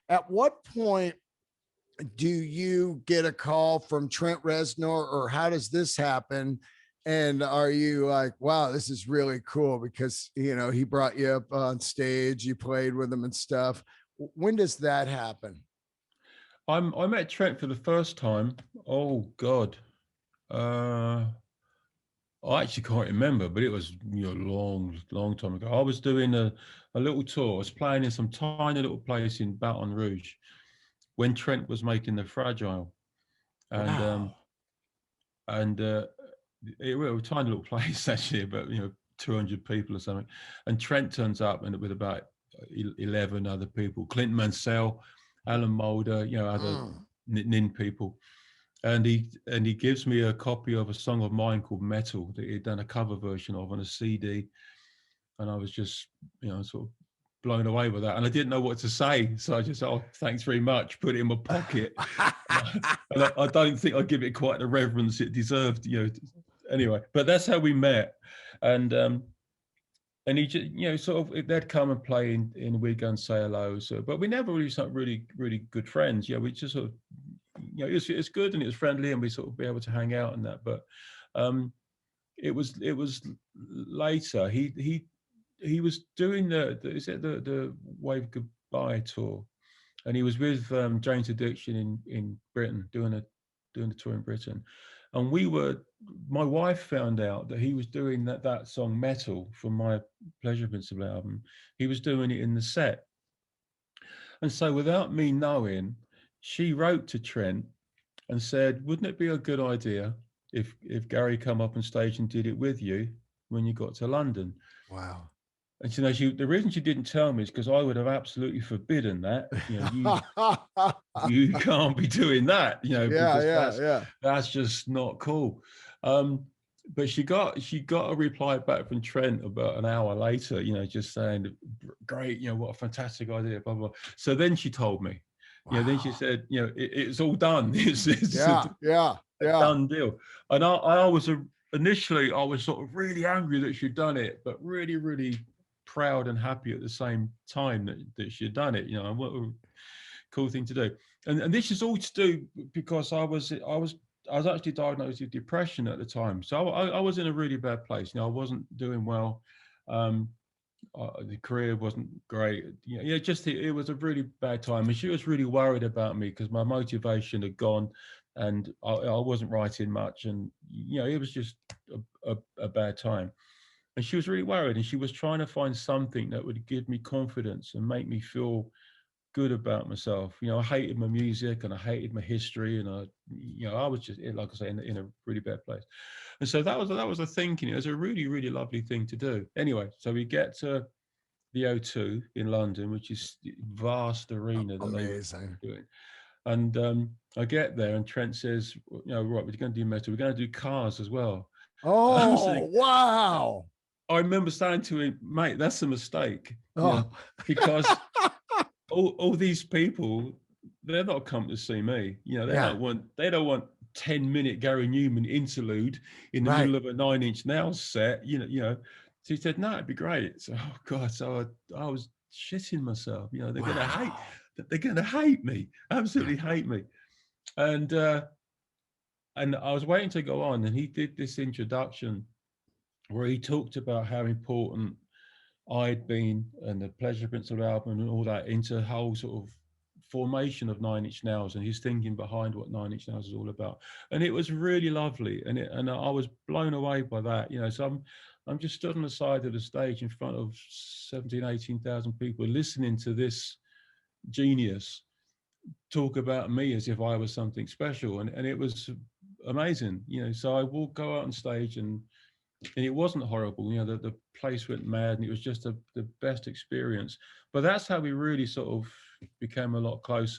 At what point do you get a call from Trent Reznor, or how does this happen? And are you like, wow, this is really cool because, he brought you up on stage, you played with him and stuff. When does that happen? I met Trent for the first time. Oh God, uh, I actually can't remember, but it was long time ago. I was doing a little tour. I was playing in some tiny little place in Baton Rouge when Trent was making the Fragile, and Wow. and it was a tiny little place actually, about 200 people or something. And Trent turns up and with about 11 other people, Clint Mansell, Alan Moulder, other Mm. Nin people. And he gives me a copy of a song of mine called Metal that he'd done a cover version of on a CD. And I was just, sort of blown away with that. And I didn't know what to say. So I just, oh, thanks very much, put it in my pocket. And I don't think I give it quite the reverence it deserved, Anyway, but that's how we met. And he just, sort of, they'd come and play in we'd go and say hello. So, but we never really started really good friends. Yeah, we just sort of, it's good and it was friendly and we sort of be able to hang out and that. But it was later. He was doing the Wave Goodbye tour, and he was with Jane's Addiction in Britain doing the tour in Britain, and my wife found out that he was doing that song Metal from my Pleasure Principle album. He was doing it in the set, and so without me knowing, she wrote to Trent and said, "Wouldn't it be a good idea if Gary come up on stage and did it with you when you got to London?" Wow. And the reason she didn't tell me is because I would have absolutely forbidden that. You can't be doing that, Yeah, because yeah, that's yeah. that's just not cool. Um, but she got a reply back from Trent about an hour later, just saying, "Great, what a fantastic idea, blah blah." So then she told me, then she Wow. said, it's all done. It's a Yeah, yeah, yeah. done deal. And initially I was sort of really angry that she'd done it, but really really proud and happy at the same time that she'd done it. And what a cool thing to do. And this is all to do because I was actually diagnosed with depression at the time, so I was in a really bad place. I wasn't doing well. Um, the career wasn't great. Just it was a really bad time, and she was really worried about me because my motivation had gone, and I wasn't writing much, and it was just a bad time. And she was really worried, and she was trying to find something that would give me confidence and make me feel good about myself. I hated my music and I hated my history, and I was just, like I say, in a really bad place. And so that was a thinking. It was a really really lovely thing to do. Anyway, so we get to the O2 in London, which is vast arena that they were Amazing. doing. And I get there, and Trent says, right, we're going to do Metal. We're going to do Cars as well." I was Oh, like, wow. I remember saying to him, "Mate, that's a mistake, Oh. because all these people, they're not come to see me. Yeah, They don't want 10-minute Gary Newman interlude in the right. middle of a Nine Inch Nails set. So he said, no, it'd be great. So, oh God, so I was shitting myself. Wow. They're gonna hate me, absolutely hate me. And and I was waiting to go on, and he did this introduction where he talked about how important I'd been and the Pleasure Principle album and all that into the whole sort of formation of Nine Inch Nails and his thinking behind what Nine Inch Nails is all about. And it was really lovely, and I was blown away by that. So I'm just stood on the side of the stage in front of 17, 18,000 people listening to this genius talk about me as if I was something special, and it was amazing. So I will go out on stage, and it wasn't horrible. The place went mad, and it was just the best experience. But that's how we really sort of became a lot closer.